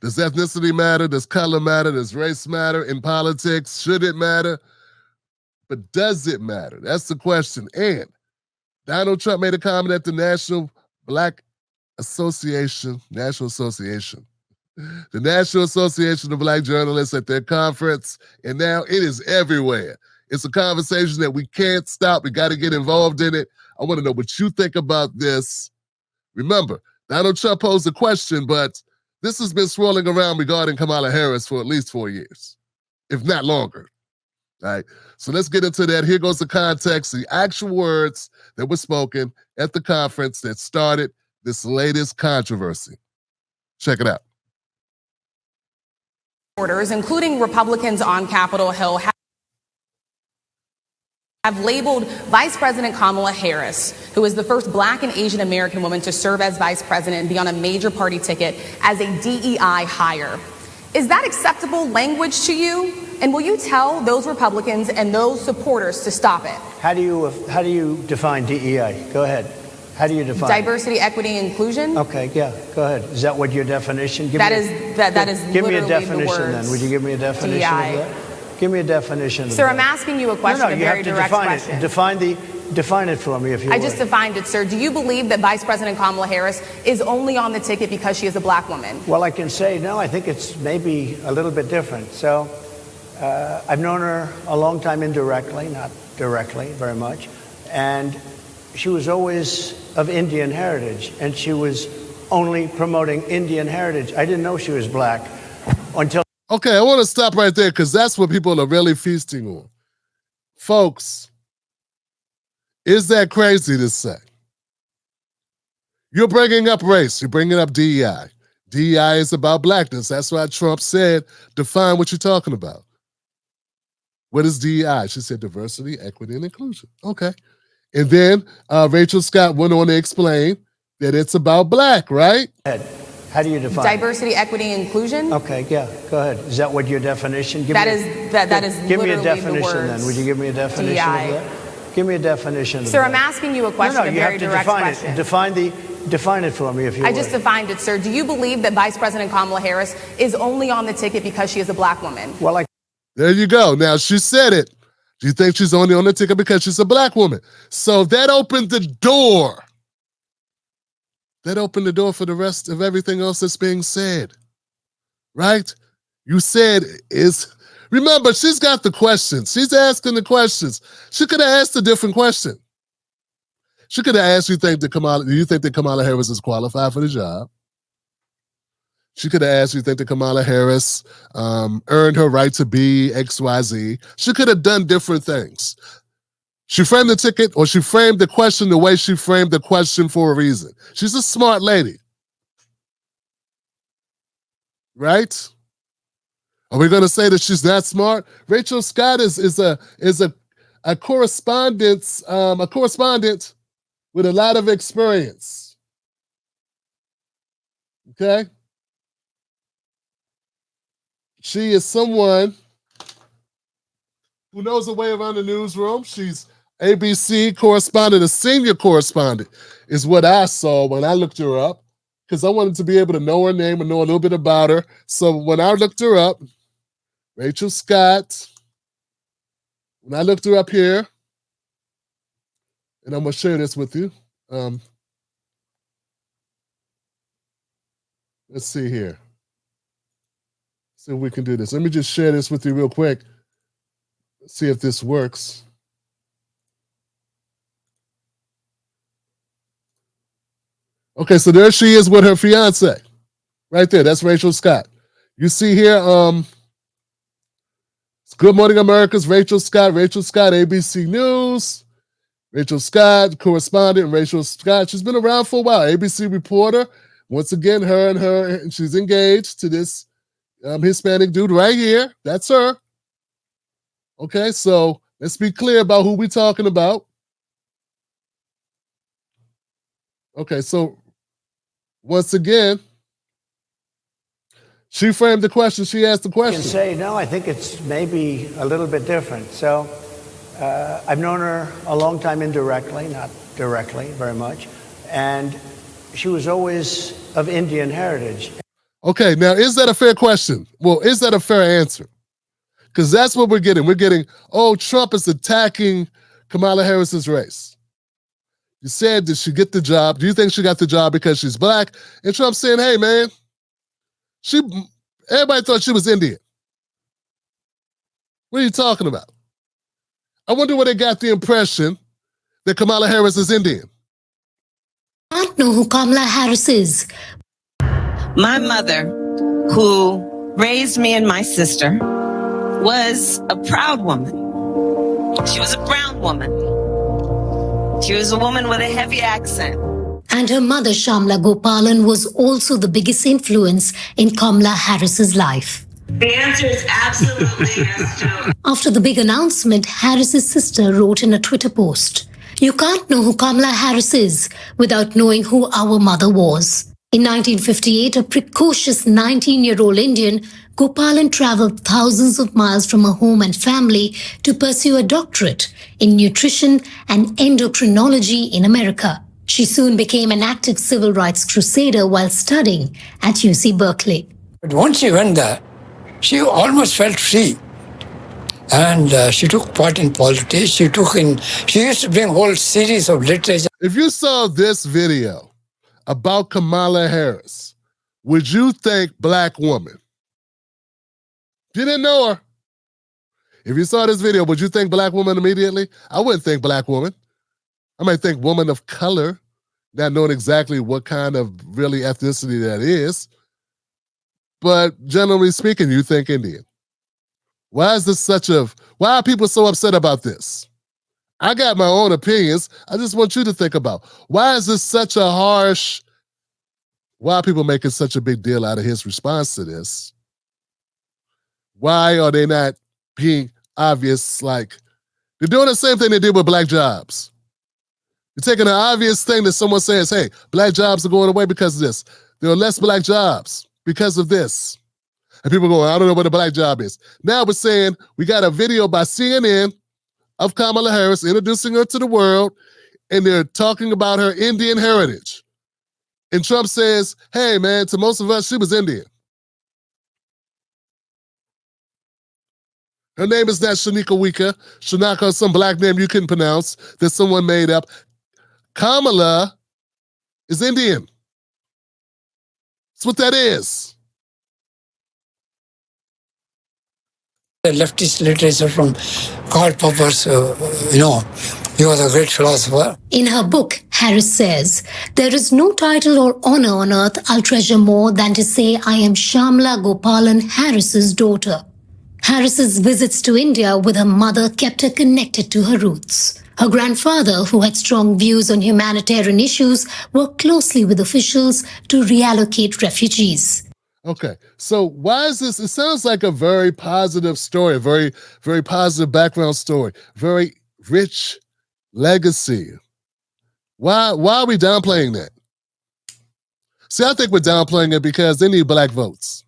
Does ethnicity matter? Does color matter? Does race matter in politics? Should it matter? But does it matter? That's the question. And Donald Trump made a comment at the National Association, the National Association of Black Journalists at their conference, and now it is everywhere. It's a conversation that we can't stop. We got to get involved in it. I want to know what you think about this. Remember, Donald Trump posed a question, but this has been swirling around regarding Kamala Harris for at least 4 years, if not longer. All right, so let's get into that. Here goes the context, the actual words that were spoken at the conference that started this latest controversy. Check it out. Orders, including Republicans on Capitol Hill, have labeled Vice President Kamala Harris, who is the first Black and Asian American woman to serve as vice president and be on a major party ticket, as a DEI hire. Is that acceptable language to you? And will you tell those Republicans and those supporters to stop it? How do you define DEI? Go ahead. How do you define diversity, equity, inclusion? Okay, yeah, go ahead. Is that what your definition? Give me a definition then. Would you give me a definition DEI. of that? Give me a definition. Sir, I'm asking you a question, No, a you very have to direct question. Define it for me if you would. I just defined it, sir. Do you believe that Vice President Kamala Harris is only on the ticket because she is a Black woman? Well, I can say no. I think it's maybe a little bit different. So I've known her a long time indirectly, not directly very much, and she was always of Indian heritage, and she was only promoting Indian heritage. I didn't know she was Black until... Okay, I want to stop right there because that's what people are really feasting on. Folks, is that crazy to say? You're bringing up race. You're bringing up DEI. DEI is about Blackness. That's why Trump said, define what you're talking about. What is DEI? She said diversity, equity, and inclusion. Okay. And then Rachel Scott went on to explain that it's about Black, right? How do you define diversity, equity, inclusion? Okay, yeah, go ahead. Is that what your definition? Give me a definition then. Would you give me a definition DEI. of that? Give me a definition of Sir, that. I'm asking you a question, a very direct question. Define it for me if you would. I just defined it, sir. Do you believe that Vice President Kamala Harris is only on the ticket because she is a Black woman? Well, there you go. Now, she said it. Do you think she's only on the ticket because she's a Black woman? So that opened the door. That opened the door for the rest of everything else that's being said. Right? You said remember, she's got the questions. She's asking the questions. She could have asked a different question. She could have asked, do you think that Kamala Harris is qualified for the job? She could have asked, do you think that Kamala Harris earned her right to be XYZ? She could have done different things. She framed the ticket, or she framed the question the way she framed the question for a reason. She's a smart lady. Right? Are we going to say that she's not smart? Rachel Scott is a correspondent with a lot of experience. Okay? She is someone who knows her way around the newsroom. She's ABC correspondent, a senior correspondent, is what I saw when I looked her up, because I wanted to be able to know her name and know a little bit about her. So when I looked her up, Rachel Scott, when I looked her up here, and I'm going to share this with you. Let's see here. See if we can do this. Let me just share this with you real quick. See if this works. Okay, so there she is with her fiance. Right there, that's Rachel Scott. You see here, it's Good Morning America's Rachel Scott, ABC News. Rachel Scott, correspondent, Rachel Scott. She's been around for a while, ABC reporter. Once again, and she's engaged to this Hispanic dude right here. That's her. Okay, so let's be clear about who we're talking about. Okay, so once again, she framed the question. She asked the question. I can say, no, I think it's maybe a little bit different. So I've known her a long time indirectly, not directly very much. And she was always of Indian heritage. Okay, now is that a fair question? Well, is that a fair answer? Because that's what we're getting. We're getting, oh, Trump is attacking Kamala Harris's race. You said, did she get the job? Do you think she got the job because she's black? And Trump's saying, hey, man, everybody thought she was Indian. What are you talking about? I wonder where they got the impression that Kamala Harris is Indian. I don't know who Kamala Harris is. My mother, who raised me and my sister, was a proud woman. She was a brown woman. She was a woman with a heavy accent. And her mother, Shamla Gopalan, was also the biggest influence in Kamala Harris's life. The answer is absolutely yes, Joe. After the big announcement, Harris's sister wrote in a Twitter post, "You can't know who Kamala Harris is without knowing who our mother was." In 1958, a precocious 19-year-old Indian, Gopalan traveled thousands of miles from her home and family to pursue a doctorate in nutrition and endocrinology in America. She soon became an active civil rights crusader while studying at UC Berkeley. But once she went there, she almost felt free. And she took part in politics. She used to bring a whole series of literature. If you saw this video about Kamala Harris, would you think black woman? If you didn't know her, if you saw this video, would you think black woman immediately? I wouldn't think black woman. I might think woman of color, not knowing exactly what kind of really ethnicity that is. But generally speaking, you think Indian. Why is this why are people so upset about this? I got my own opinions. I just want you to think about, why is this such a why are people making such a big deal out of his response to this? Why are they not being obvious? Like, they're doing the same thing they did with black jobs. You're taking an obvious thing that someone says, hey, black jobs are going away because of this. There are less black jobs because of this. And people going, I don't know what a black job is. Now we're saying we got a video by CNN of Kamala Harris introducing her to the world, and they're talking about her Indian heritage. And Trump says, hey, man, to most of us, she was Indian. Her name is not Shanika Wika. Shanaka, some black name you couldn't pronounce that someone made up. Kamala is Indian. That's what that is. The leftist literature from Karl Popper's, he was a great philosopher. In her book, Harris says, "There is no title or honor on earth I'll treasure more than to say I am Shamla Gopalan Harris's daughter." Harris's visits to India with her mother kept her connected to her roots. Her grandfather, who had strong views on humanitarian issues, worked closely with officials to reallocate refugees. Okay, so why is this? It sounds like a very positive story, a very, very positive background story, very rich legacy. Why are we downplaying that? See, I think we're downplaying it because they need black votes.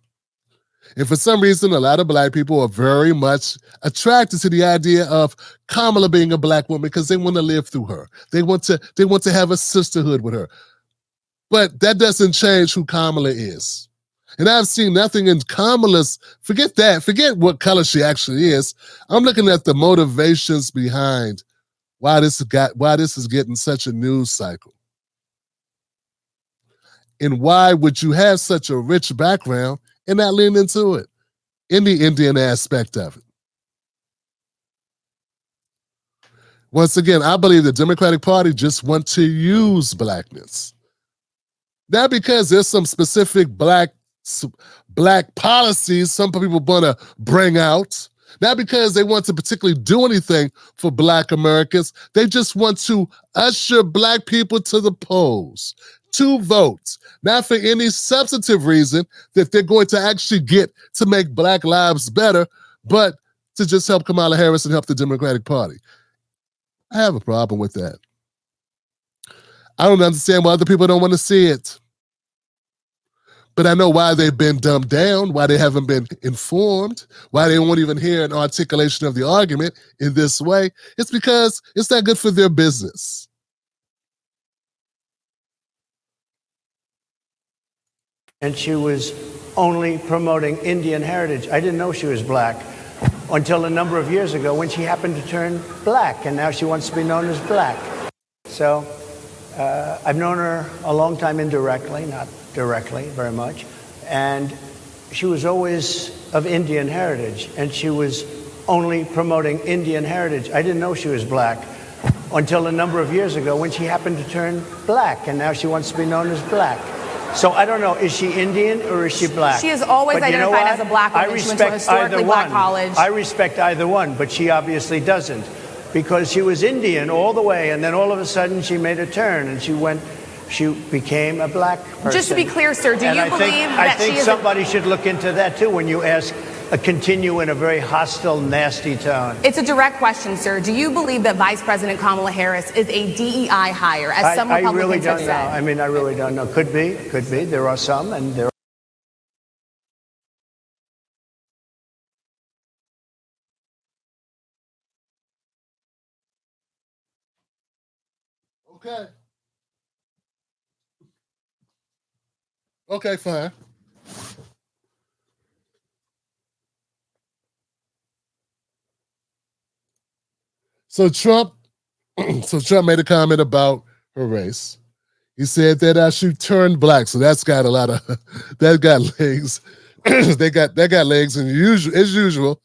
And for some reason, a lot of black people are very much attracted to the idea of Kamala being a black woman because they want to live through her. They want to have a sisterhood with her. But that doesn't change who Kamala is. And I've seen nothing in Kamala's, forget what color she actually is. I'm looking at the motivations behind why this is getting such a news cycle. And why would you have such a rich background and not lean into it in the Indian aspect of it? Once again, I believe the Democratic Party just want to use blackness. Not because there's some specific black policies some people want to bring out. Not because they want to particularly do anything for black Americans. They just want to usher black people to the polls, to vote, not for any substantive reason that they're going to actually get to make black lives better, but to just help Kamala Harris and help the Democratic Party. I have a problem with that. I don't understand why other people don't want to see it. But I know why they've been dumbed down, why they haven't been informed, why they won't even hear an articulation of the argument in this way. It's because it's not good for their business. and she was only promoting Indian heritage. I didn't know she was black until a number of years ago when she happened to turn black, and now she wants to be known as black. So I've known her a long time indirectly, not directly very much, and she was always of Indian heritage, and she was only promoting Indian heritage. I didn't know she was black until a number of years ago when she happened to turn black, and now she wants to be known as black. So I don't know, is she Indian or is she black? She has always But you know identified what? as a black woman. I She went to a respect historically either black one. college. I respect either one, but she obviously doesn't, because she was Indian all the way, and then all of a sudden she made a turn and she became a black person. Just to be clear, sir, do And you I believe think, that I think she is somebody should look into that too when you ask continue in a very hostile, nasty tone. It's a direct question, sir. Do you believe that Vice President Kamala Harris is a DEI hire, as some I Republicans really don't have know. said? I mean, I really don't know. Could be. There are some, and there. Okay. Okay, fine. So Trump made a comment about her race. He said that she turned black, so that's got a lot of that got legs. that got legs, and as usual,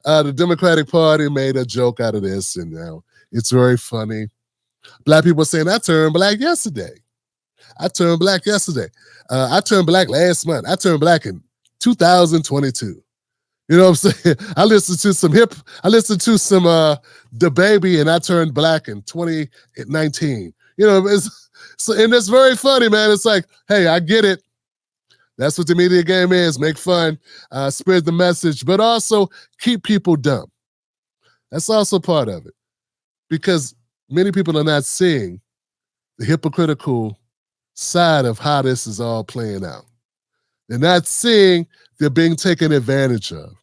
the Democratic Party made a joke out of this, and now it's very funny. Black people saying, "I turned black yesterday. I turned black yesterday. I turned black last month. I turned black in 2022." You know what I'm saying? I listened to some The Baby, and I turned black in 2019. You know, and it's very funny, man. It's like, hey, I get it. That's what the media game is. Make fun, spread the message, but also keep people dumb. That's also part of it. Because many people are not seeing the hypocritical side of how this is all playing out. They're not seeing they're being taken advantage of.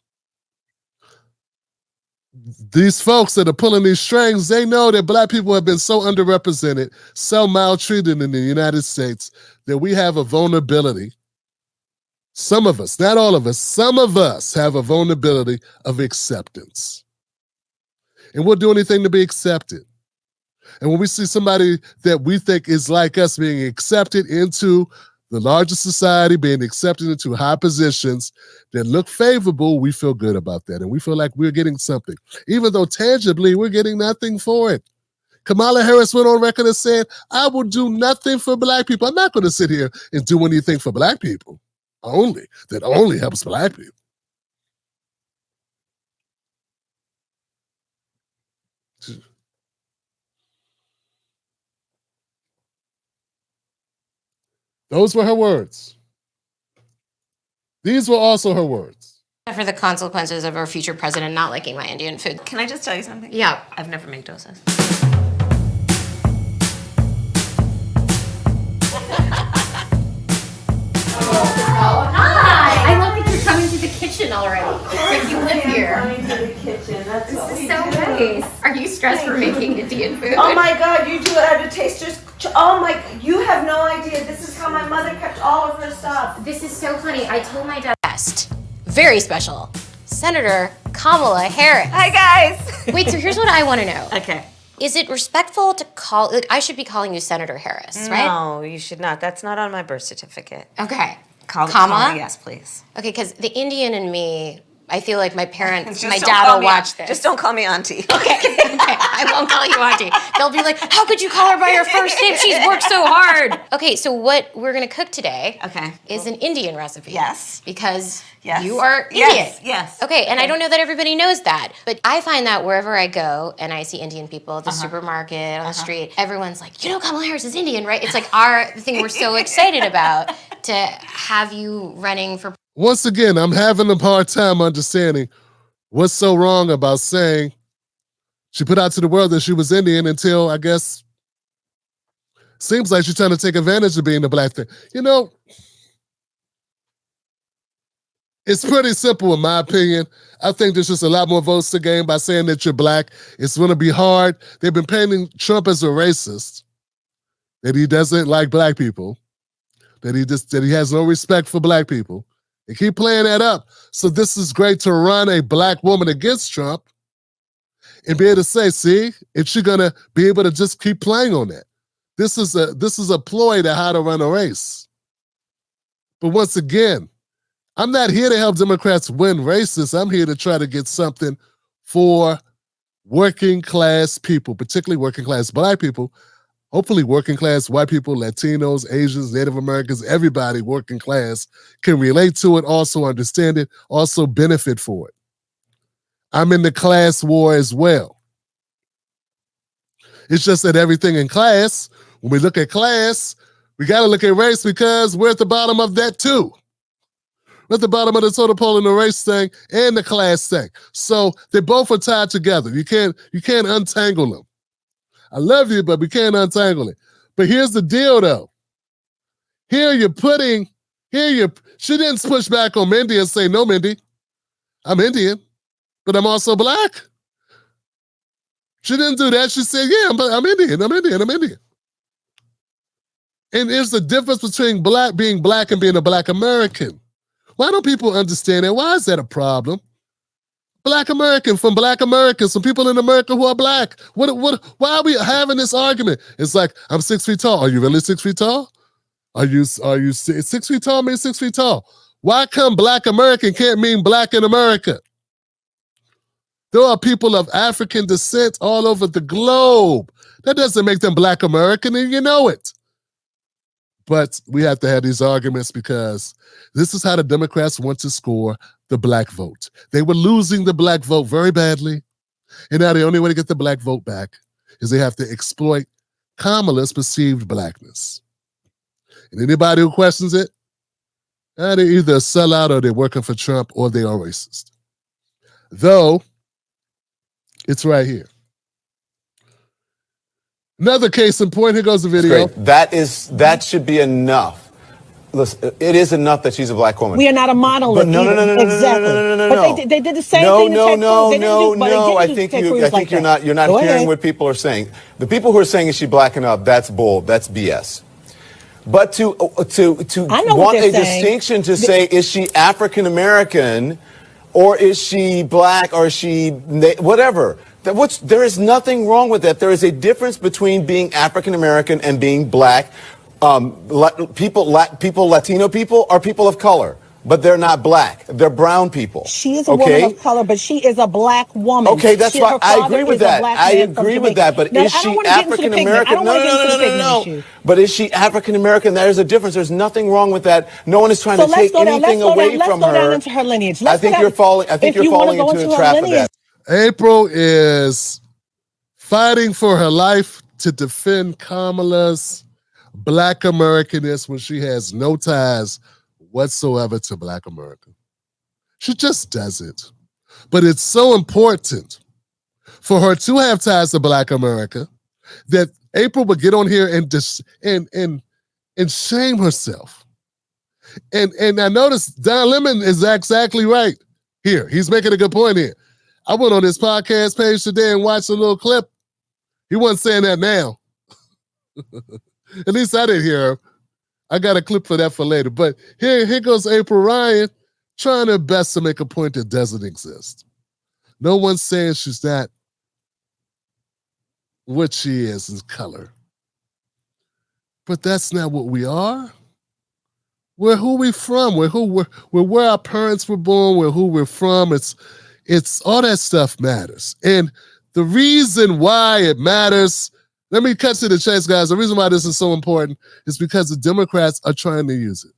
These folks that are pulling these strings, they know that black people have been so underrepresented, so maltreated in the United States that we have a vulnerability. Some of us, not all of us, some of us have a vulnerability of acceptance. And we'll do anything to be accepted. And when we see somebody that we think is like us being accepted into the largest society, being accepted into high positions that look favorable, we feel good about that. And we feel like we're getting something, even though tangibly we're getting nothing for it. Kamala Harris went on record as saying, "I will do nothing for black people. I'm not going to sit here and do anything for black people that only helps black people." Those were her words. These were also her words. For the consequences of our future president not liking my Indian food. Can I just tell you something? Yeah. I've never made dosas. Hi! I love that you're coming to the kitchen already. Like you live here. Coming to the kitchen. That's This is so nice. Are you stressed for making Indian food? Oh my God! You do it at a taster's. Oh my! You have no idea. This is how my mother kept all of her stuff. This is so funny. I told my dad. Very special. Senator Kamala Harris. Hi, guys. Wait, so here's what I want to know. Okay. Is it respectful to call, like, I should be calling you Senator Harris, right? No, you should not. That's not on my birth certificate. Okay. Call Kamala? yes, please. Okay, because the Indian in me, I feel like my parents, my Just don't dad call will me watch this. Just don't call me auntie. Okay, I won't call you auntie. They'll be like, how could you call her by her first name? She's worked so hard. Okay, so what we're gonna cook today is an Indian recipe. Yes. Because Yes. you are Indian. Yes. Okay, and I don't know that everybody knows that, but I find that wherever I go and I see Indian people at the supermarket, on the street, everyone's like, you know Kamala Harris is Indian, right? It's like the thing we're so excited about to have you running for. Once again, I'm having a hard time understanding what's so wrong about saying she put out to the world that she was Indian until, I guess, seems like she's trying to take advantage of being the black thing. You know, it's pretty simple in my opinion. I think there's just a lot more votes to gain by saying that you're black. It's going to be hard. They've been painting Trump as a racist, that he doesn't like black people. that he has no respect for black people. They keep playing that up. So this is great to run a black woman against Trump and be able to say, see, and she's gonna be able to just keep playing on that. This is a ploy to how to run a race. But once again, I'm not here to help Democrats win races. I'm here to try to get something for working class people, particularly working class black people, hopefully working class white people, Latinos, Asians, Native Americans, everybody working class can relate to it, also understand it, also benefit for it. I'm in the class war as well. It's just that everything in class, when we look at class, we got to look at race because we're at the bottom of that too. We're at the bottom of the totem pole in the race thing and the class thing. So they both are tied together. You can't untangle them. I love you, but we can't untangle it. But here's the deal though. She didn't push back on Mindy and say, no, Mindy, I'm Indian, but I'm also black. She didn't do that. She said, yeah, I'm Indian. And there's the difference between being black and being a black American. Why don't people understand that? Why is that a problem? Black American, from black Americans, some people in America who are black. Why are we having this argument? It's like, I'm 6 feet tall. Are you really 6 feet tall? Are you 6 feet tall? Mean 6 feet tall. Why come black American can't mean black in America? There are people of African descent all over the globe. That doesn't make them black American, and you know it. But we have to have these arguments because this is how the Democrats want to score the black vote. They were losing the black vote very badly. And now the only way to get the black vote back is they have to exploit Kamala's perceived blackness. And anybody who questions it, they're either a sellout or they're working for Trump or they are racist. Though, it's right here. Another case in point, here goes the video. That should be enough. Listen, it is enough that she's a black woman. We are not a monolith. But no. But they did the same thing. No. I think you're not hearing what people are saying. The people who are saying is she black enough, that's bull. That's BS. But to want a distinction to say is she African American or is she black or is she whatever. There is nothing wrong with that. There is a difference between being African American and being black. Latino people are people of color, but they're not black. They're brown people. She is a woman of color, but she is a black woman. Okay, that's why I agree with that. I agree with that. But is she African American? No. But is she African American? There is a difference. There's nothing wrong with that. No one is trying to take anything away from her. Let's go down into her lineage. I think you're falling into the trap of that. April is fighting for her life to defend Kamala's black Americanness when she has no ties whatsoever to black America. She just does it. But it's so important for her to have ties to black America that April would get on here and shame herself. And I noticed Don Lemon is exactly right here. He's making a good point here. I went on his podcast page today and watched a little clip. He wasn't saying that now. At least I didn't hear him. I got a clip for that for later. But here goes April Ryan trying her best to make a point that doesn't exist. No one's saying she's not what she is in color. But that's not what we are. We're who we from. We're where our parents were born. We're who we're from. It's all that stuff matters. And the reason why it matters, let me cut to the chase, guys. The reason why this is so important is because the Democrats are trying to use it.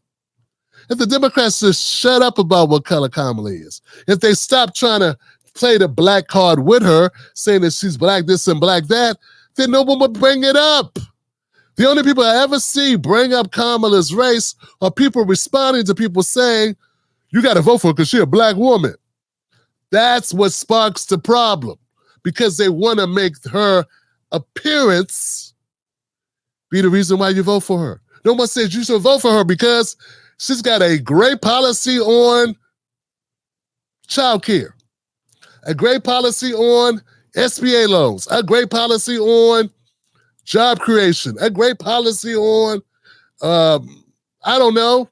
If the Democrats just shut up about what color Kamala is, if they stop trying to play the black card with her, saying that she's black this and black that, then no one would bring it up. The only people I ever see bring up Kamala's race are people responding to people saying, you got to vote for her because she's a black woman. That's what sparks the problem, because they want to make her appearance be the reason why you vote for her. No one says you should vote for her because she's got a great policy on child care, a great policy on SBA loans, a great policy on job creation, a great policy on I don't know,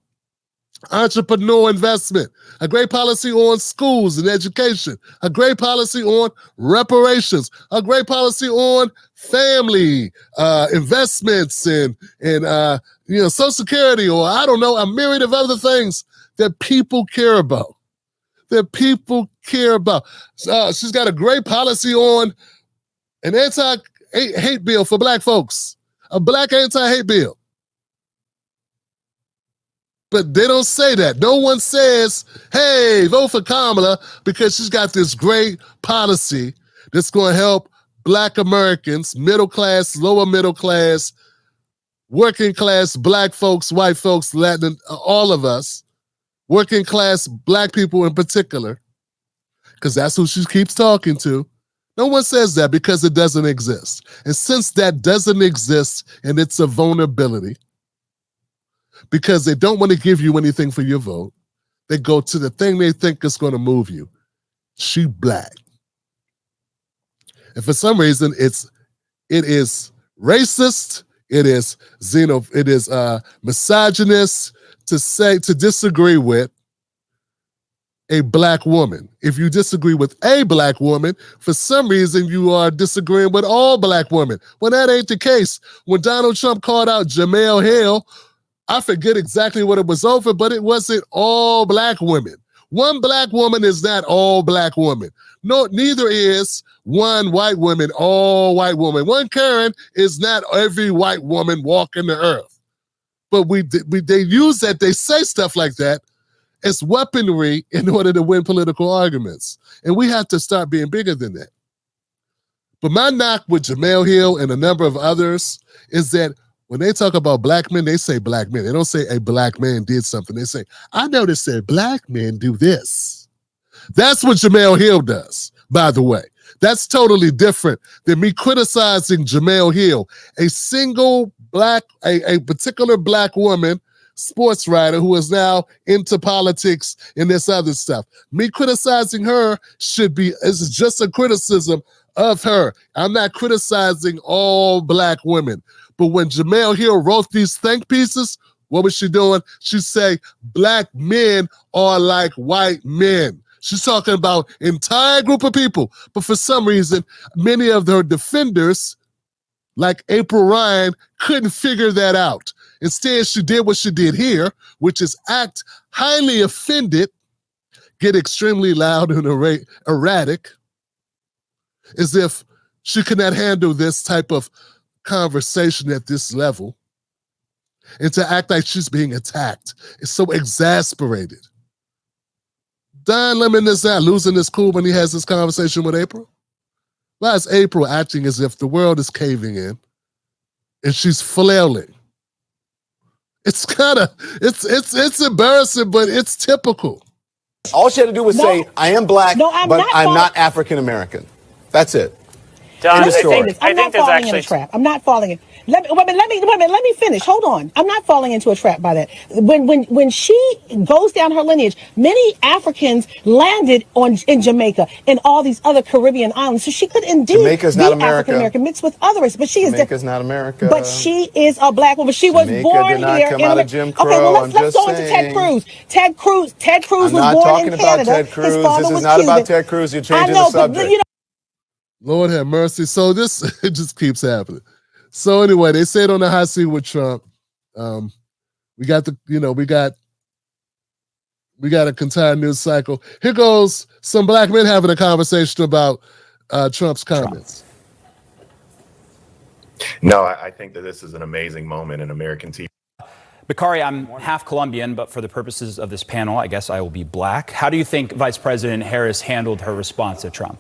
entrepreneur investment, a great policy on schools and education, a great policy on reparations, a great policy on family investments and Social Security, or I don't know, a myriad of other things that people care about. She's got a great policy on an anti-hate bill for black folks, a black anti-hate bill. But they don't say that. No one says, hey, vote for Kamala because she's got this great policy that's going to help black Americans, middle class, lower middle class, working class, black folks, white folks, Latin, all of us, working class black people in particular, because that's who she keeps talking to. No one says that because it doesn't exist. And since that doesn't exist and it's a vulnerability, because they don't want to give you anything for your vote, they go to the thing they think is going to move you. She black. And for some reason, it is racist, it is misogynist to disagree with a black woman. If you disagree with a black woman, for some reason you are disagreeing with all black women. Well, that ain't the case. When Donald Trump called out Jemele Hill, I forget exactly what it was over, but it wasn't all black women. One black woman is not all black women. No, neither is one white woman all white woman. One Karen is not every white woman walking the earth. But they use that, they say stuff like that as weaponry in order to win political arguments. And we have to start being bigger than that. But my knock with Jemele Hill and a number of others is that when they talk about black men, they say black men. They don't say a black man did something. They say, I noticed that black men do this. That's what Jemele Hill does, by the way. That's totally different than me criticizing Jemele Hill, a particular black woman, sports writer who is now into politics and this other stuff. Me criticizing her is just a criticism of her. I'm not criticizing all black women. But when Jemele Hill wrote these think pieces, what was she doing? She'd say, black men are like white men. She's talking about an entire group of people. But for some reason, many of her defenders, like April Ryan, couldn't figure that out. Instead, she did what she did here, which is act highly offended, get extremely loud and erratic, as if she could not handle this type of conversation at this level, and to act like she's being attacked. It's so exasperated. Don Lemon is not losing his cool when he has this conversation with April. Why is April acting as if the world is caving in and she's flailing? It's it's embarrassing, but it's typical. All she had to do was say, I am black, but I'm not African American. That's it. Don, I think there's actually a trap. I'm not falling in. Let me finish. Hold on. I'm not falling into a trap by that. When she goes down her lineage, many Africans landed in Jamaica and all these other Caribbean islands. So she could indeed Jamaica's be not America. African American mixed with others. But she is Jamaica's not America. But she is a black woman. She was born did not here. Come out of Jim Crow. Okay, well let's go into Ted Cruz. Ted Cruz was born in Canada. I'm not talking about Ted Cruz. This is not about Ted Cruz. You're changing the subject. But, Lord have mercy. So it just keeps happening. So anyway, they say it on the hot seat with Trump. We got a entire news cycle. Here goes some black men having a conversation about Trump's comments. No, I think that this is an amazing moment in American TV. Bakari, I'm half Colombian, but for the purposes of this panel, I guess I will be black. How do you think Vice President Harris handled her response to Trump?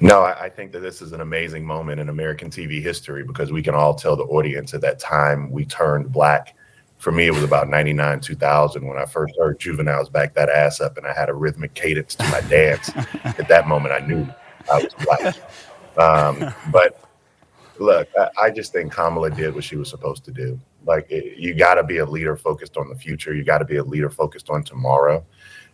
No, I think that this is an amazing moment in American TV history because we can all tell the audience at that time we turned black. For me, it was about 99, 2000 when I first heard Juvenile's Back That Ass Up and I had a rhythmic cadence to my dance. At that moment, I knew I was black. But look, I just think Kamala did what she was supposed to do. Like, you got to be a leader focused on the future. You got to be a leader focused on tomorrow.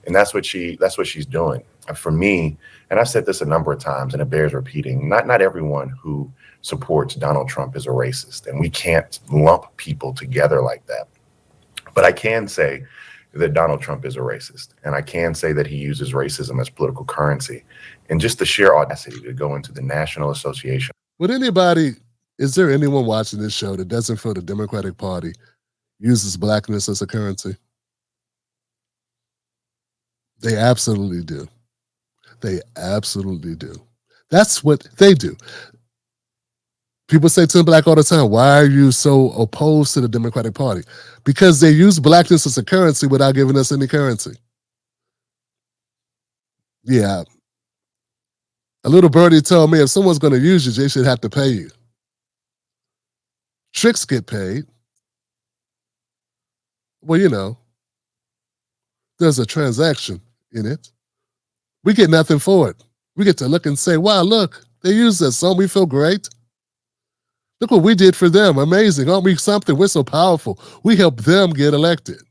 And that's what she's doing. For me, and I've said this a number of times, and it bears repeating, not everyone who supports Donald Trump is a racist, and we can't lump people together like that. But I can say that Donald Trump is a racist, and I can say that he uses racism as political currency. And just the sheer audacity to go into the National Association. Is there anyone watching this show that doesn't feel the Democratic Party uses blackness as a currency? They absolutely do. They absolutely do. That's what they do. People say to Black all the time, why are you so opposed to the Democratic Party? Because they use blackness as a currency without giving us any currency. Yeah. A little birdie told me if someone's going to use you, they should have to pay you. Tricks get paid. Well, you know, there's a transaction in it. We get nothing for it. We get to look and say, wow, look, they use us. Don't we feel great? Look what we did for them. Amazing. Aren't we something? We're so powerful. We helped them get elected.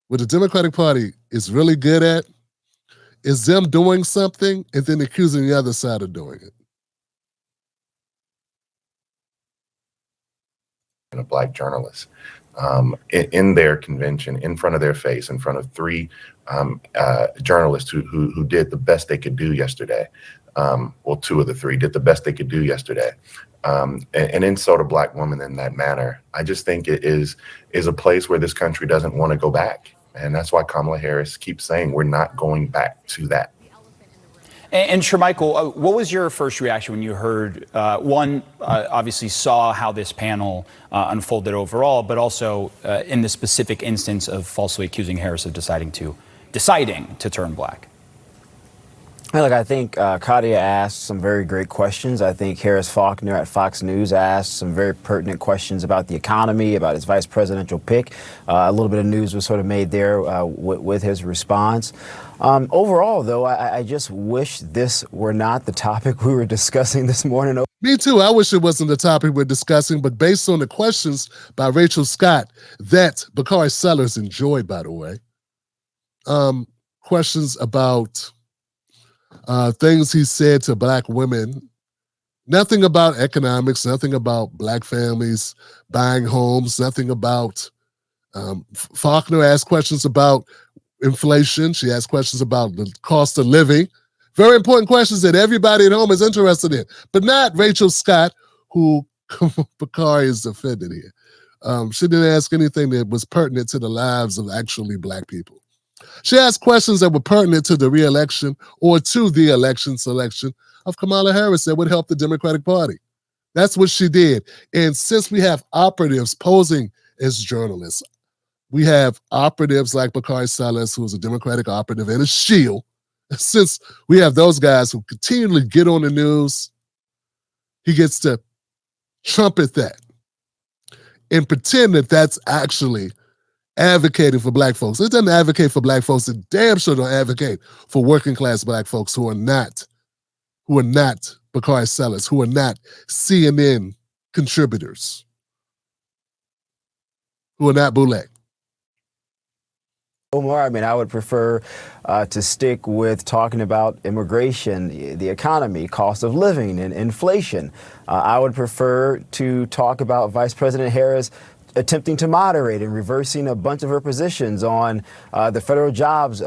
What the Democratic Party is really good at is them doing something and then accusing the other side of doing it. And a Black journalist in their convention, in front of their face, in front of three journalists who did the best they could do yesterday. Well, two of the three did the best they could do yesterday, and insult a Black woman in that manner. I just think it is a place where this country doesn't want to go back, and that's why Kamala Harris keeps saying we're not going back to that. And Shermichael, what was your first reaction when you heard, obviously saw how this panel unfolded overall, but also in the specific instance of falsely accusing Harris of deciding to turn Black? Look, I think Katia asked some very great questions. I think Harris Faulkner at Fox News asked some very pertinent questions about the economy, about his vice presidential pick. A little bit of news was sort of made there with his response. Overall, though, I just wish this were not the topic we were discussing this morning. Me too. I wish it wasn't the topic we're discussing, but based on the questions by Rachel Scott that Bakari Sellers enjoyed, by the way, questions about things he said to Black women, nothing about economics, nothing about Black families buying homes, nothing about Faulkner asked questions about inflation. She asked questions about the cost of living. Very important questions that everybody at home is interested in, but not Rachel Scott, who Bakari is offended here. She didn't ask anything that was pertinent to the lives of actually Black people. She asked questions that were pertinent to the re-election or to the election selection of Kamala Harris that would help the Democratic Party. That's what she did. And since we have operatives posing as journalists, we have operatives like Bakari Sellers, who's a Democratic operative and a shield. Since we have those guys who continually get on the news, he gets to trumpet that and pretend that that's actually advocating for Black folks. It doesn't advocate for Black folks. It damn sure don't advocate for working class Black folks who are not Bakari Sellers, who are not CNN contributors, who are not Boulay. Omar, I mean, I would prefer to stick with talking about immigration, the economy, cost of living, and inflation. I would prefer to talk about Vice President Harris attempting to moderate and reversing a bunch of her positions on the federal jobs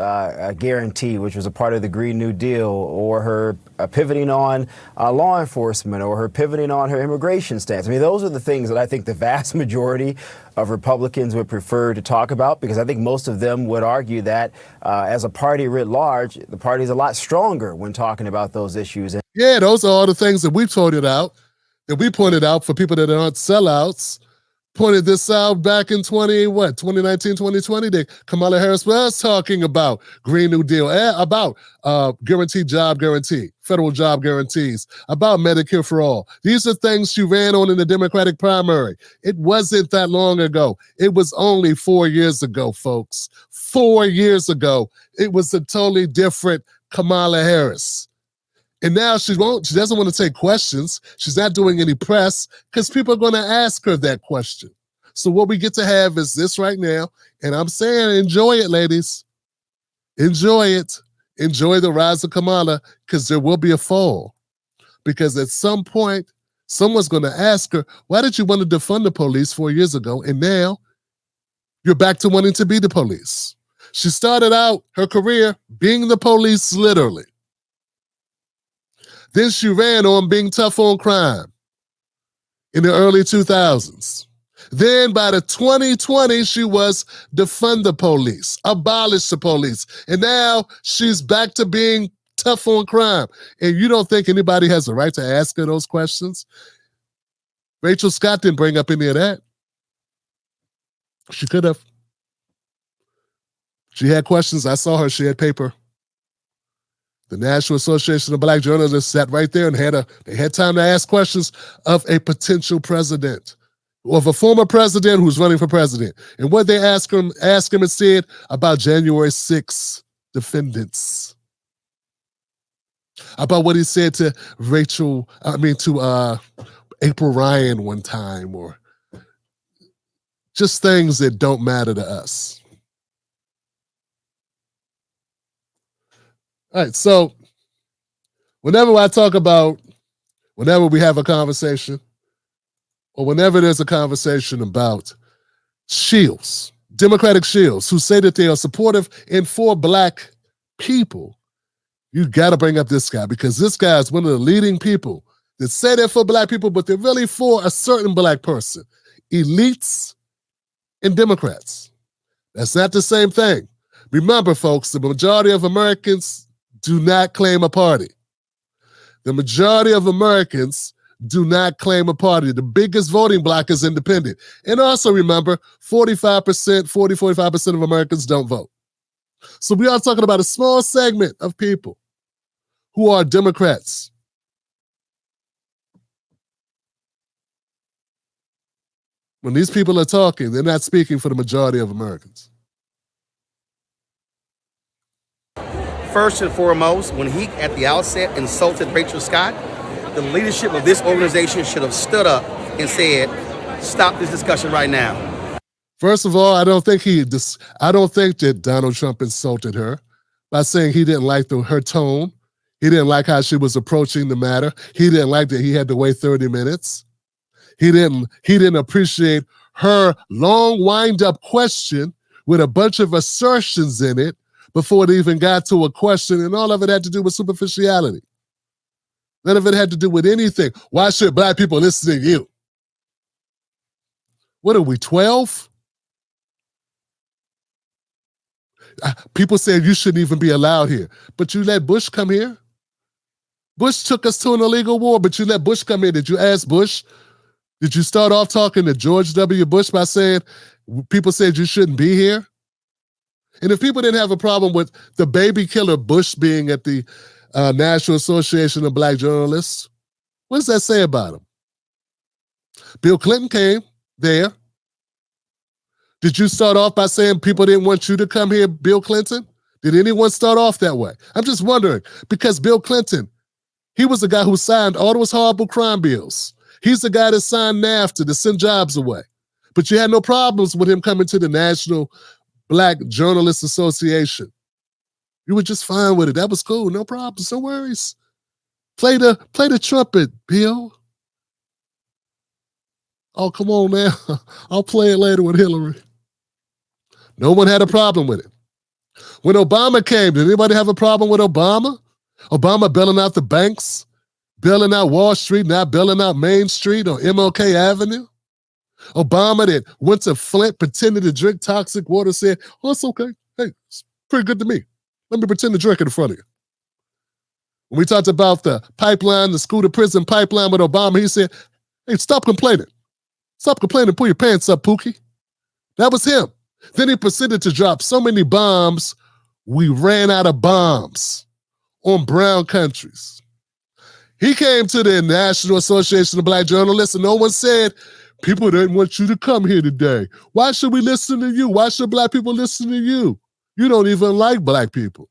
guarantee, which was a part of the Green New Deal, or her pivoting on law enforcement, or her pivoting on her immigration stance. I mean, those are the things that I think the vast majority of Republicans would prefer to talk about, because I think most of them would argue that as a party writ large, the party is a lot stronger when talking about those issues. Yeah, those are all the things that we pointed out for people that aren't sellouts. Pointed this out back in 2019, 2020, that Kamala Harris was talking about Green New Deal, about guaranteed job guarantee, federal job guarantees, about Medicare for all. These are things she ran on in the Democratic primary. It wasn't that long ago. It was only 4 years ago, folks. 4 years ago, it was a totally different Kamala Harris. And now she doesn't want to take questions. She's not doing any press because people are going to ask her that question. So what we get to have is this right now, And I'm saying enjoy it, ladies. Enjoy it. Enjoy the rise of Kamala, because there will be a fall. Because at some point, someone's going to ask her, why did you want to defund the police 4 years ago? And now you're back to wanting to be the police. She started out her career being the police, literally. Then she ran on being tough on crime in the early 2000s. Then by the 2020s, she was defund the police, abolish the police. And now she's back to being tough on crime. And you don't think anybody has the right to ask her those questions? Rachel Scott didn't bring up any of that. She could have. She had questions. I saw her. She had paper. The National Association of Black Journalists sat right there and they had time to ask questions of a potential president, of a former president who's running for president. And what they asked him instead about January 6th defendants, about what he said to April Ryan one time, or just things that don't matter to us. All right, so whenever we have a conversation, or whenever there's a conversation about shills, Democratic shills, who say that they are supportive and for Black people, you got to bring up this guy, because this guy is one of the leading people that say they're for Black people, but they're really for a certain Black person. Elites and Democrats. That's not the same thing. Remember, folks, the majority of Americans do not claim a party. The majority of Americans do not claim a party. The biggest voting bloc is independent. And also remember, 45% of Americans don't vote. So we are talking about a small segment of people who are Democrats. When these people are talking, they're not speaking for the majority of Americans. First and foremost, when he, at the outset, insulted Rachel Scott, the leadership of this organization should have stood up and said, stop this discussion right now. First of all, I don't think that Donald Trump insulted her by saying he didn't like her tone. He didn't like how she was approaching the matter. He didn't like that he had to wait 30 minutes. He didn't appreciate her long wind-up question with a bunch of assertions in it before it even got to a question, and all of it had to do with superficiality. None of it had to do with anything. Why should Black people listen to you? What are we, 12? People said you shouldn't even be allowed here, but you let Bush come here? Bush took us to an illegal war, but you let Bush come here. Did you ask Bush? Did you start off talking to George W. Bush by saying people said you shouldn't be here? And if people didn't have a problem with the baby killer Bush being at the National Association of Black Journalists, what does that say about him? Bill Clinton came there. Did you start off by saying people didn't want you to come here, Bill Clinton? Did anyone start off that way? I'm just wondering, because Bill Clinton, he was the guy who signed all those horrible crime bills. He's the guy that signed NAFTA to send jobs away. But you had no problems with him coming to the National Black Journalists Association. You were just fine with it. That was cool. No problems. No worries. Play the trumpet, Bill. Oh, come on now. I'll play it later with Hillary. No one had a problem with it. When Obama came, did anybody have a problem with Obama? Obama bailing out the banks, bailing out Wall Street, not bailing out Main Street or MLK Avenue? Obama that went to Flint, pretended to drink toxic water, said, oh, it's okay. Hey, it's pretty good to me. Let me pretend to drink it in front of you. When we talked about the pipeline, the school to prison pipeline with Obama, he said, hey, stop complaining. Stop complaining, pull your pants up, Pookie. That was him. Then he proceeded to drop so many bombs, we ran out of bombs on brown countries. He came to the National Association of Black Journalists and no one said, people didn't want you to come here today. Why should we listen to you? Why should Black people listen to you? You don't even like Black people.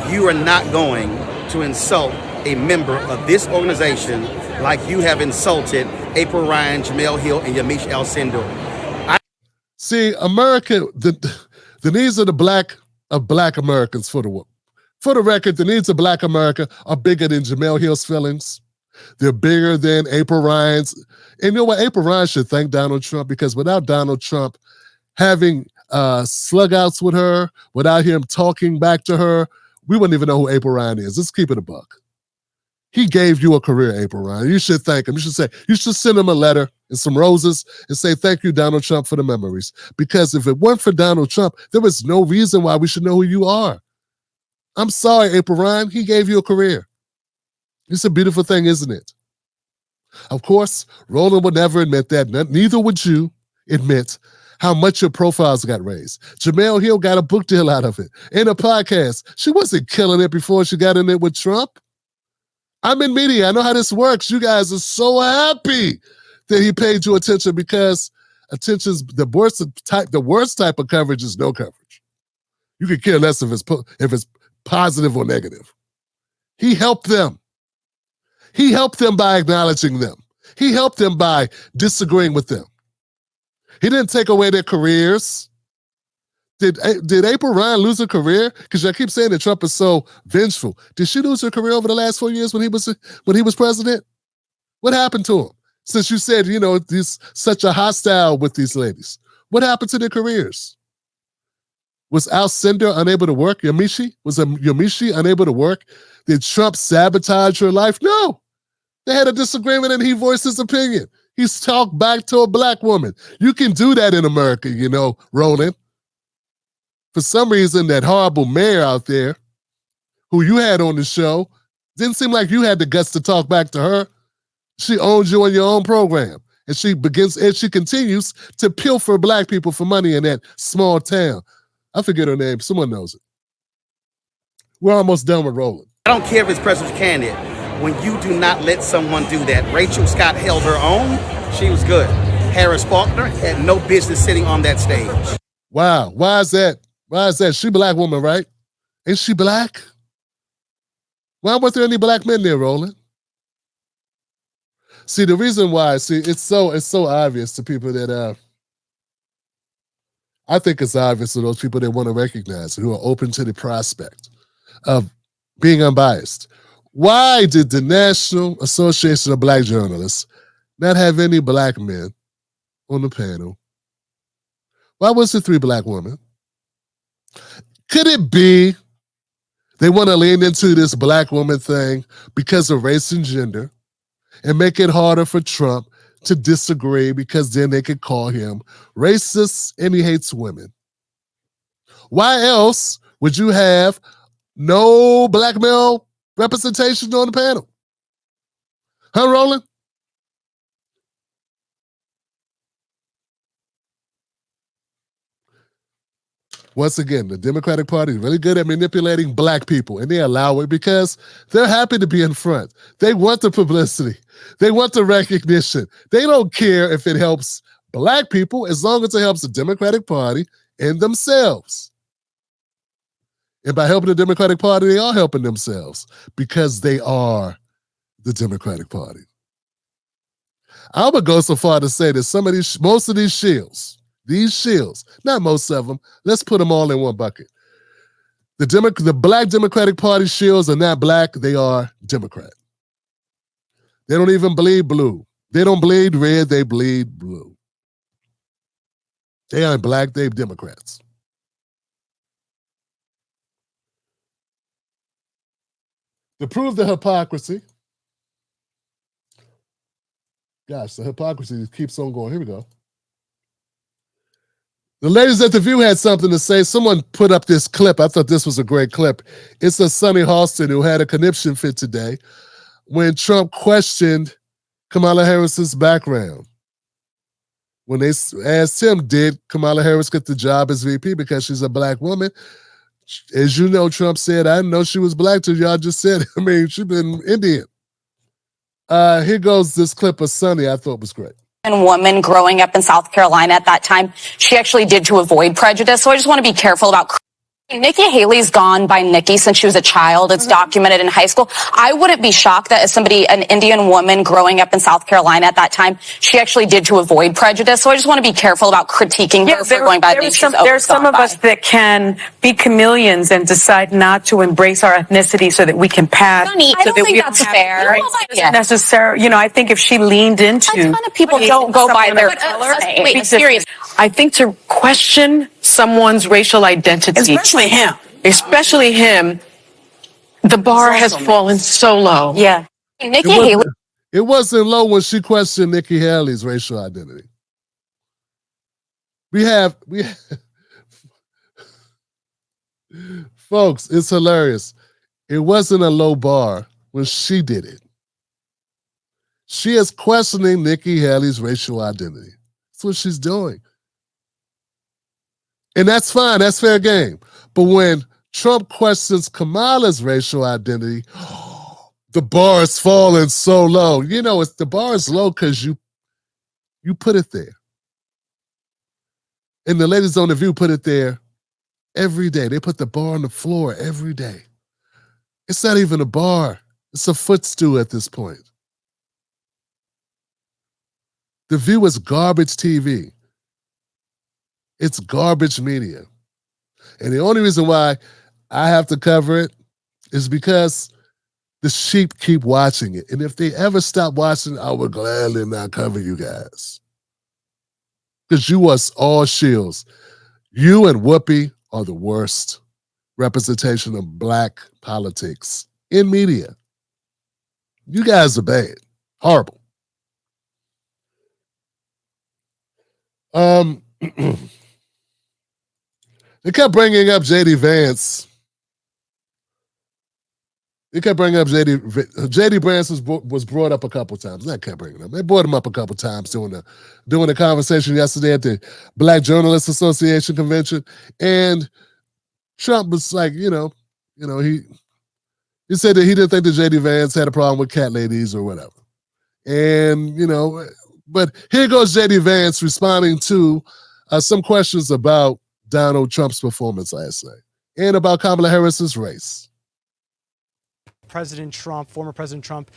You are not going to insult a member of this organization like you have insulted April Ryan, Jamel Hill, and Yamiche Alcindor. See, America, the needs of black Americans for the record, the needs of black America are bigger than Jamel Hill's feelings. They're bigger than April Ryan's. And you know what? April Ryan should thank Donald Trump, because without Donald Trump having slug-outs with her, without him talking back to her, we wouldn't even know who April Ryan is. Let's keep it a buck. He gave you a career, April Ryan. You should thank him. You should send him a letter and some roses and say, thank you, Donald Trump, for the memories. Because if it weren't for Donald Trump, there was no reason why we should know who you are. I'm sorry, April Ryan. He gave you a career. It's a beautiful thing, isn't it? Of course, Roland would never admit that. Neither would you admit how much your profiles got raised. Jamel Hill got a book deal out of it. In a podcast, she wasn't killing it before she got in it with Trump. I'm in media. I know how this works. You guys are so happy that he paid you attention, because attention's the worst type of coverage is no coverage. You could care less if it's positive or negative. He helped them. He helped them by acknowledging them. He helped them by disagreeing with them. He didn't take away their careers. Did April Ryan lose her career? Because I keep saying that Trump is so vengeful. Did she lose her career over the last 4 years when he was president? What happened to him? Since you said, he's such a hostile with these ladies. What happened to their careers? Was Alcindor unable to work? Was Yamiche unable to work? Did Trump sabotage her life? No. They had a disagreement and he voiced his opinion. He's talked back to a black woman. You can do that in America, Roland. For some reason, that horrible mayor out there who you had on the show, didn't seem like you had the guts to talk back to her. She owns you on your own program. And she continues to pilfer black people for money in that small town. I forget her name. Someone knows it. We're almost done with Roland. I don't care if it's presidential candidate. When you do not let someone do that, Rachel Scott held her own. She was good. Harris Faulkner had no business sitting on that stage. Wow. Why is that? She a black woman, right? Ain't she black? Why weren't there any black men there, Roland? See, the reason why, it's so obvious to people that I think it's obvious to those people that want to recognize it, who are open to the prospect of being unbiased. Why did the National Association of Black Journalists not have any black men on the panel? Why was it 3 black women? Could it be they want to lean into this black woman thing because of race and gender and make it harder for Trump to disagree, because then they could call him racist and he hates women? Why else would you have no black male representation on the panel? Huh, Roland? Once again, the Democratic Party is really good at manipulating black people, and they allow it because they're happy to be in front. They want the publicity. They want the recognition. They don't care if it helps black people as long as it helps the Democratic Party and themselves. And by helping the Democratic Party, they are helping themselves because they are the Democratic Party. I would go so far to say that most of these shields, not most of them, let's put them all in one bucket. The Black Democratic Party shields are not black, they are Democrat. They don't even bleed blue. They don't bleed red, they bleed blue. They aren't black, they're Democrats. To prove the hypocrisy, gosh, the hypocrisy keeps on going. Here we go. The ladies at The View had something to say. Someone put up this clip. I thought this was a great clip. It's a Sonny Halston who had a conniption fit today when Trump questioned Kamala Harris's background. When they asked him, did Kamala Harris get the job as VP because she's a black woman? As you know, Trump said, I didn't know she was black till y'all just said it. I mean, she's been Indian. Here goes this clip of Sonny I thought was great. Woman growing up in South Carolina at that time, she actually did to avoid prejudice. So I just want to be careful about. Nikki Haley's gone by Nikki since she was a child. It's documented in high school. I wouldn't be shocked that as somebody, an Indian woman growing up in South Carolina at that time, she actually did to avoid prejudice. So I just want to be careful about critiquing her for going by the name she's There's some of us that can be chameleons and decide not to embrace our ethnicity so that we can pass. Funny, I don't think that's fair. Necessary. You know, I think if she leaned into. A ton of people don't go by their color. Wait, serious. I think to question someone's racial identity, especially him, the bar has fallen so low. Yeah. Nikki Haley. It wasn't low when she questioned Nikki Haley's racial identity. We have folks, it's hilarious. It wasn't a low bar when she did it. She is questioning Nikki Haley's racial identity. That's what she's doing. And that's fine, that's fair game. But when Trump questions Kamala's racial identity, the bar is falling so low. You know, the bar is low because you put it there. And the ladies on The View put it there every day. They put the bar on the floor every day. It's not even a bar. It's a footstool at this point. The View is garbage TV. It's garbage media. And the only reason why I have to cover it is because the sheep keep watching it. And if they ever stop watching, I would gladly not cover you guys. Because you are all shields. You and Whoopi are the worst representation of black politics in media. You guys are bad. Horrible. They kept bringing up J.D. Vance. They kept bringing up J.D. Vance was brought up a couple times. They kept bringing him up. They brought him up a couple times during the conversation yesterday at the Black Journalists Association convention. And Trump was like, he said that he didn't think that J.D. Vance had a problem with cat ladies or whatever. And, but here goes J.D. Vance responding to some questions about Donald Trump's performance last night and about Kamala Harris's race. Former President Trump,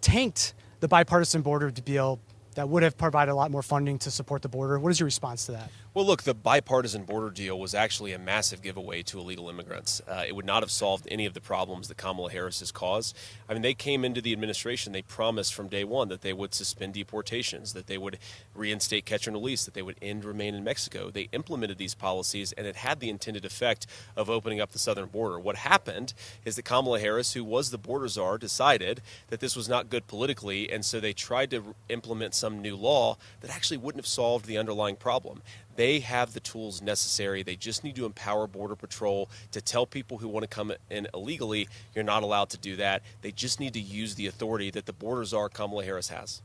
tanked the bipartisan border deal that would have provided a lot more funding to support the border. What is your response to that? Well, look, the bipartisan border deal was actually a massive giveaway to illegal immigrants. It would not have solved any of the problems that Kamala Harris has caused. I mean, they came into the administration, they promised from day one that they would suspend deportations, that they would reinstate catch and release, that they would end remain in Mexico. They implemented these policies, and it had the intended effect of opening up the southern border. What happened is that Kamala Harris, who was the border czar, decided that this was not good politically, and so they tried to implement some new law that actually wouldn't have solved the underlying problem. They have the tools necessary. They just need to empower Border Patrol to tell people who want to come in illegally, you're not allowed to do that. They just need to use the authority that the border czar Kamala Harris has.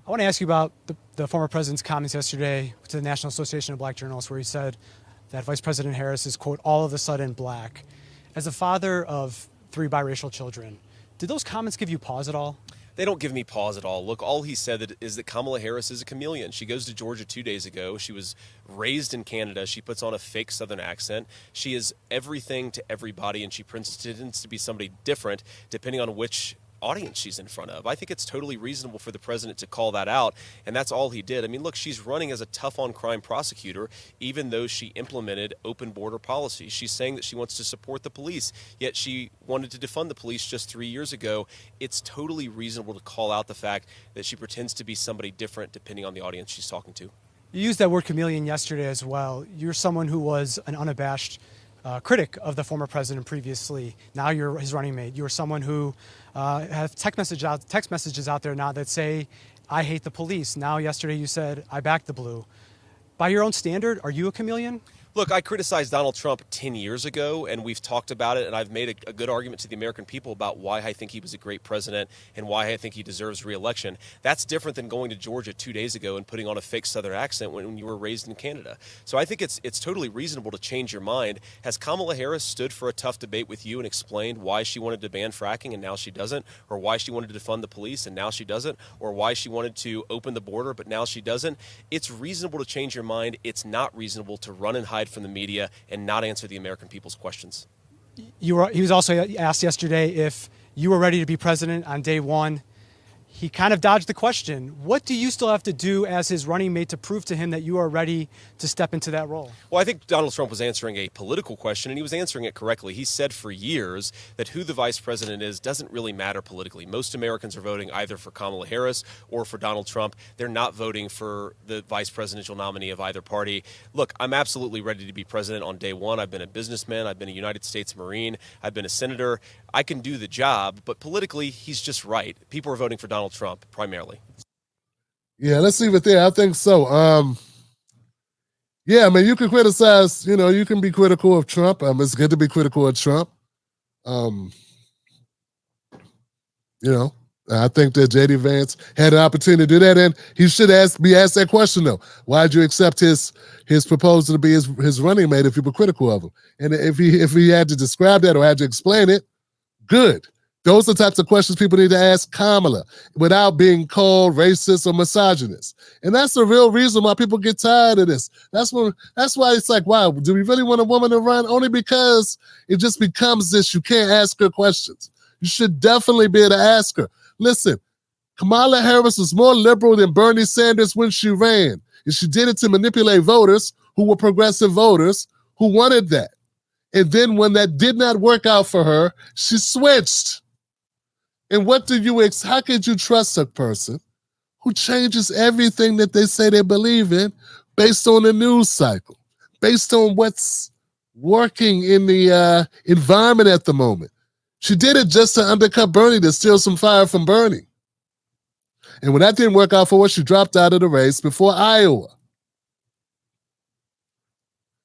I want to ask you about the former president's comments yesterday to the National Association of Black Journalists, where he said that Vice President Harris is, quote, all of a sudden black. As a father of 3 biracial children, did those comments give you pause at all? They don't give me pause at all. Look, all he said is that Kamala Harris is a chameleon. She goes to Georgia 2 days ago. She was raised in Canada. She puts on a fake Southern accent. She is everything to everybody, and she pretends to be somebody different depending on which audience she's in front of. I think it's totally reasonable for the president to call that out, and that's all he did. I mean, look, she's running as a tough-on-crime prosecutor, even though she implemented open border policies. She's saying that she wants to support the police, yet she wanted to defund the police just 3 years ago. It's totally reasonable to call out the fact that she pretends to be somebody different depending on the audience she's talking to. You used that word chameleon yesterday as well. You're someone who was an unabashed critic of the former president previously. Now you're his running mate. You're someone who has text messages out there now that say, I hate the police. Now yesterday you said, I back the blue. By your own standard, are you a chameleon? Look, I criticized Donald Trump 10 years ago, and we've talked about it, and I've made a good argument to the American people about why I think he was a great president and why I think he deserves re-election. That's different than going to Georgia 2 days ago and putting on a fake Southern accent when you were raised in Canada. So I think it's totally reasonable to change your mind. Has Kamala Harris stood for a tough debate with you and explained why she wanted to ban fracking and now she doesn't, or why she wanted to defund the police and now she doesn't, or why she wanted to open the border but now she doesn't? It's reasonable to change your mind. It's not reasonable to run and hide hide from the media and not answer the American people's questions. He was also asked yesterday if you were ready to be president on day one. He kind of dodged the question. What do you still have to do as his running mate to prove to him that you are ready to step into that role? Well, I think Donald Trump was answering a political question, and he was answering it correctly. He said for years that who the vice president is doesn't really matter politically. Most Americans are voting either for Kamala Harris or for Donald Trump. They're not voting for the vice presidential nominee of either party. Look, I'm absolutely ready to be president on day one. I've been a businessman. I've been a United States Marine. I've been a senator. I can do the job, but politically, he's just right. People are voting for Donald Trump primarily. Yeah, let's leave it there. I think so. Yeah, I mean, you can criticize, you can be critical of Trump. It's good to be critical of Trump. I think that J.D. Vance had an opportunity to do that, and he should be asked that question, though. Why'd you accept his proposal to be his running mate if you were critical of him? And if he had to describe that or had to explain it, good. Those are the types of questions people need to ask Kamala without being called racist or misogynist. And that's the real reason why people get tired of this. That's why it's like, wow, do we really want a woman to run? Only because it just becomes this, you can't ask her questions. You should definitely be able to ask her. Listen, Kamala Harris was more liberal than Bernie Sanders when she ran. And she did it to manipulate voters who were progressive voters who wanted that. And then when that did not work out for her, she switched. And how could you trust a person who changes everything that they say they believe in based on the news cycle, based on what's working in the environment at the moment? She did it just to undercut Bernie, to steal some fire from Bernie. And when that didn't work out for her, she dropped out of the race before Iowa.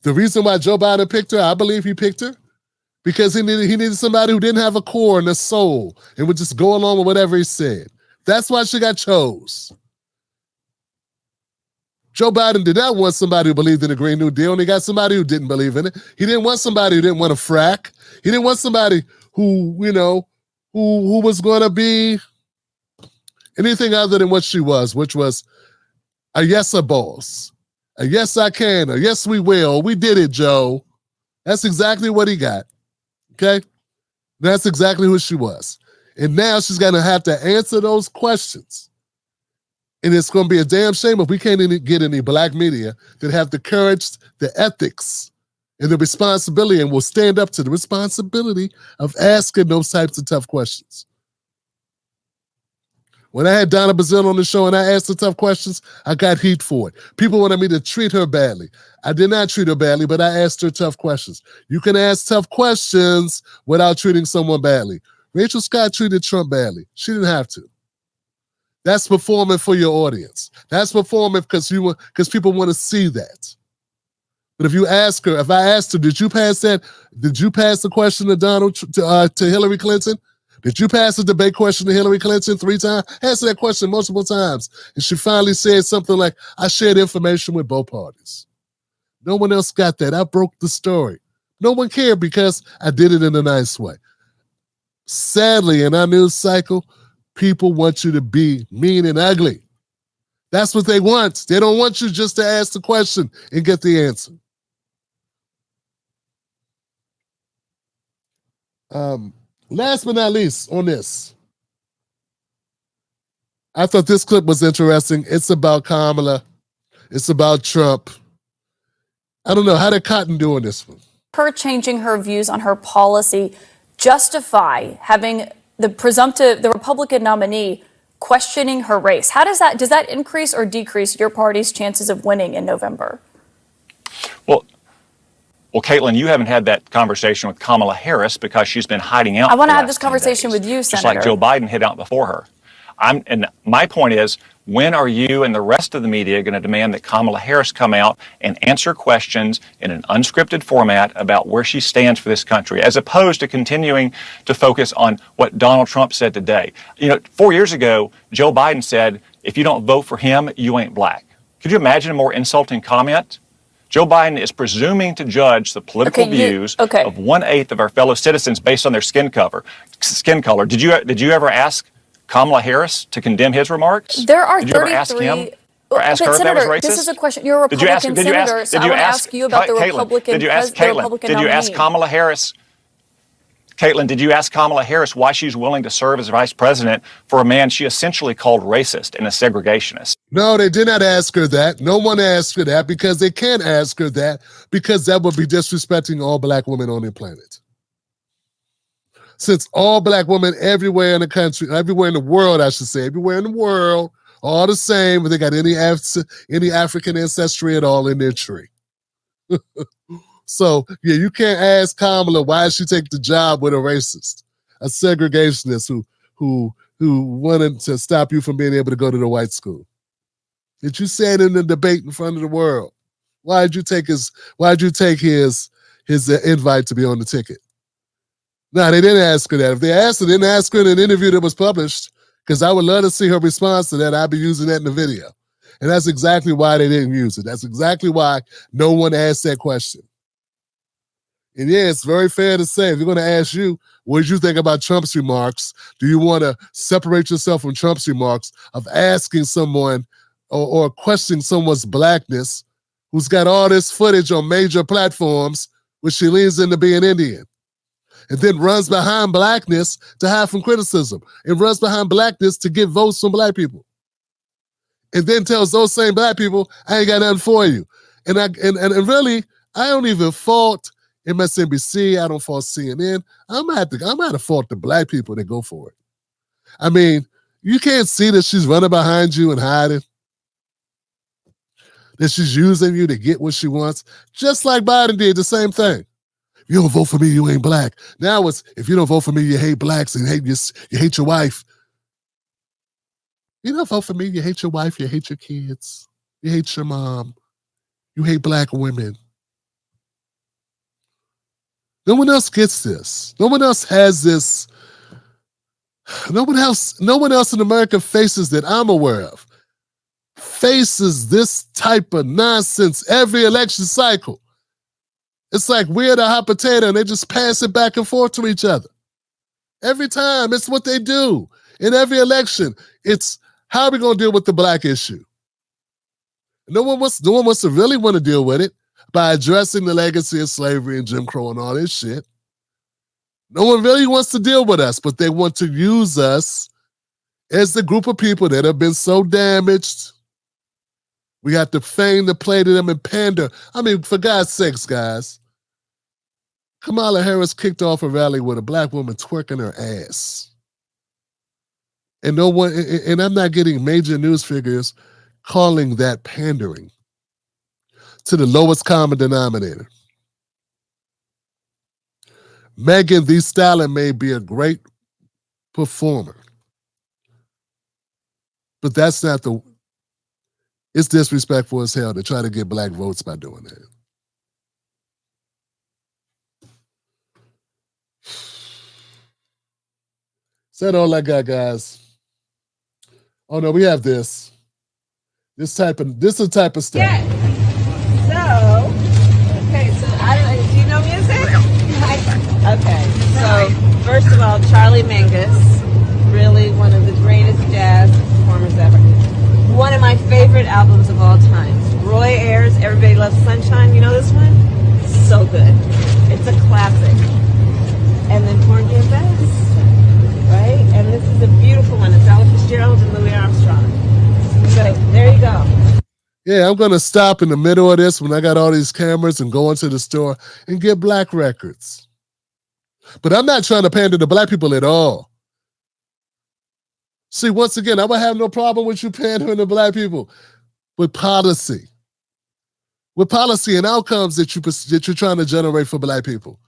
The reason why Joe Biden picked her, I believe he picked her, because he needed somebody who didn't have a core and a soul and would just go along with whatever he said. That's why she got chose. Joe Biden did not want somebody who believed in the Green New Deal, and he got somebody who didn't believe in it. He didn't want somebody who didn't want to frack. He didn't want somebody who was going to be anything other than what she was, which was a yes, a boss. A yes, I can. A yes, we will. We did it, Joe. That's exactly what he got. Okay? That's exactly who she was. And now she's going to have to answer those questions. And it's going to be a damn shame if we can't get any black media that have the courage, the ethics, and the responsibility, and will stand up to the responsibility of asking those types of tough questions. When I had Donna Bazile on the show and I asked the tough questions, I got heat for it. People wanted me to treat her badly. I did not treat her badly, but I asked her tough questions. You can ask tough questions without treating someone badly. Rachel Scott treated Trump badly. She didn't have to. That's performing for your audience. That's performing because people want to see that. But if I asked her, did you pass that? Did you pass the question to Hillary Clinton? Did you pass the debate question to Hillary Clinton 3 times? Answer that question multiple times. And she finally said something like, I shared information with both parties. No one else got that. I broke the story. No one cared because I did it in a nice way. Sadly, in our news cycle, people want you to be mean and ugly. That's what they want. They don't want you just to ask the question and get the answer. Last but not least on this, I thought this clip was interesting. It's about Kamala. It's about Trump. I don't know, how did Cotton do on this one? Her changing her views on her policy justify having the Republican nominee questioning her race. Does that increase or decrease your party's chances of winning in November? Well, Caitlin, you haven't had that conversation with Kamala Harris because she's been hiding out. I want to have this conversation with you, Senator. Just like Joe Biden hid out before her. And my point is, when are you and the rest of the media going to demand that Kamala Harris come out and answer questions in an unscripted format about where she stands for this country, as opposed to continuing to focus on what Donald Trump said today? 4 years ago, Joe Biden said, if you don't vote for him, you ain't black. Could you imagine a more insulting comment? Joe Biden is presuming to judge the political views of 1/8 of our fellow citizens based on their skin color. Did you ever ask Kamala Harris to condemn his remarks? There are Did you ever ask him Ask her if that was racist? This is a question. You're a Republican senator, so I want to ask you about the Republican nominee. Did you ask Kamala Harris? Caitlin, did you ask Kamala Harris why she's willing to serve as vice president for a man she essentially called racist and a segregationist? No, they did not ask her that. No one asked her that because they can't ask her that because that would be disrespecting all black women on the planet. Since all black women everywhere in the country, everywhere in the world, I should say, everywhere in the world, all the same, but they got any African ancestry at all in their tree. So, yeah, you can't ask Kamala why she take the job with a racist, a segregationist who wanted to stop you from being able to go to the white school. Did you say it in the debate in front of the world? Why'd you take his invite to be on the ticket? No, they didn't ask her that. If they asked her, they didn't ask her in an interview that was published, because I would love to see her response to that. I'd be using that in the video. And that's exactly why they didn't use it. That's exactly why no one asked that question. And yeah, it's very fair to say, if you're going to ask you, what did you think about Trump's remarks? Do you want to separate yourself from Trump's remarks of asking someone or questioning someone's blackness who's got all this footage on major platforms where she leans into being Indian? And then runs behind blackness to hide from criticism, and runs behind blackness to get votes from black people. And then tells those same black people, I ain't got nothing for you. And really, I don't even fault MSNBC, I don't fault CNN. I'm at to fault the black people that go for it. I mean, you can't see that she's running behind you and hiding. That she's using you to get what she wants. Just like Biden did the same thing. You don't vote for me, you ain't black. Now it's, if you don't vote for me, you hate blacks and you hate your wife. You don't vote for me, you hate your wife, you hate your kids, you hate your mom, you hate black women. No one else gets this. No one else has this. No one else in America faces that I'm aware of. Faces this type of nonsense every election cycle. It's like we're the hot potato and they just pass it back and forth to each other. Every time, it's what they do. In every election, it's how are we going to deal with the black issue? No one wants to really want to deal with it by addressing the legacy of slavery and Jim Crow and all this shit. No one really wants to deal with us, but they want to use us as the group of people that have been so damaged. We have to feign to play to them and pander. I mean, for God's sakes, guys. Kamala Harris kicked off a rally with a black woman twerking her ass. And no one, and I'm not getting major news figures calling that pandering to the lowest common denominator. Megan Thee Stallion may be a great performer, but that's not it's disrespectful as hell to try to get black votes by doing that. Is that all I got, guys? Oh no, we have this. This is the type of stuff. Yeah. So, okay, so do you know music? Okay, so first of all, Charlie Mingus, really one of the greatest jazz performers ever. One of my favorite albums of all time. Roy Ayers, Everybody Loves Sunshine. You know this one? So good. It's a classic. And then Porgy and Bess, right? And this is a beautiful one. It's Ella Fitzgerald and Louis Armstrong. So there you go. Yeah, I'm going to stop in the middle of this when I got all these cameras and go into the store and get black records. But I'm not trying to pander to black people at all. See, once again, I would have no problem with you pandering to black people with policy. With policy and outcomes that you're trying to generate for black people.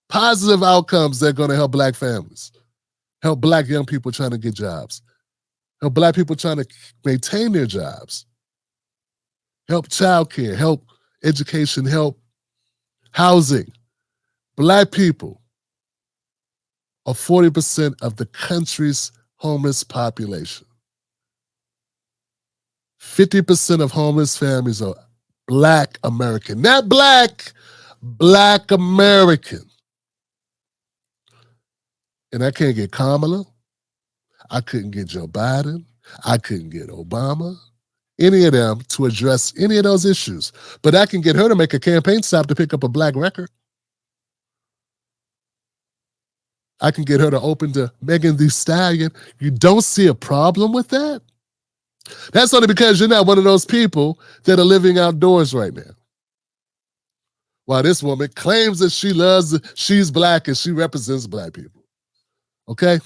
Positive outcomes that are going to help black families. Help black young people trying to get jobs. Help black people trying to maintain their jobs. Help childcare, help education, help housing. Black people are 40% of the country's homeless population. 50% of homeless families are Black American. Not black, Black American. And I can't get Kamala. I couldn't get Joe Biden. I couldn't get Obama. any of them to address any of those issues. But I can get her to make a campaign stop to pick up a black record. I can get her to open to Megan Thee Stallion. You don't see a problem with that? That's only because you're not one of those people that are living outdoors right now. While this woman claims that she's black and she represents black people. Okay?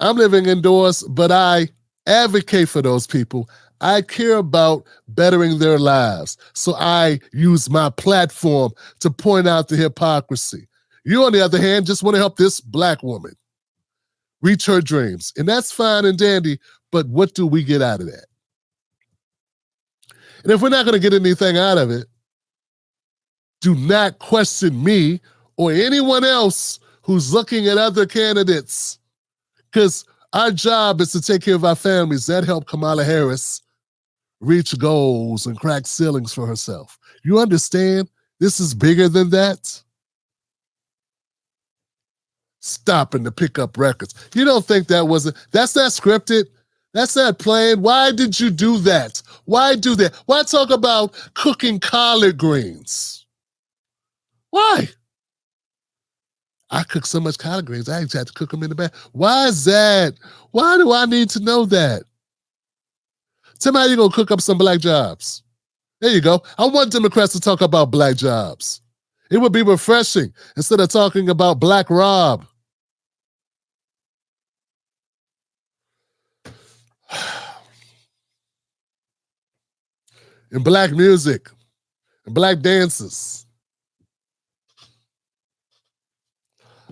I'm living indoors, but I advocate for those people. I care about bettering their lives. So I use my platform to point out the hypocrisy. You, on the other hand, just want to help this black woman reach her dreams. And that's fine and dandy, but what do we get out of that? And if we're not going to get anything out of it, do not question me or anyone else who's looking at other candidates, because our job is to take care of our families. That helped Kamala Harris reach goals and crack ceilings for herself. You understand? This is bigger than that. Stopping to pick up records. You don't think that's not scripted? That's not planned? Why did you do that? Why do that? Why talk about cooking collard greens? Why? I cook so much collard greens, I actually have to cook them in the back. Why is that? Why do I need to know that? Tell me how you're going to cook up some black jobs. There you go. I want Democrats to talk about black jobs. It would be refreshing instead of talking about Black Rob. And black music, and black dances.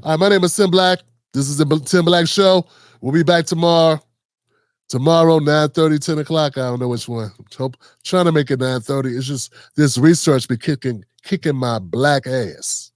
All right, my name is Tim Black. This is the Tim Black Show. We'll be back tomorrow. Tomorrow, 9:30, 10 o'clock. I don't know which one. Trying to make it 9:30. It's just this research be kicking my black ass.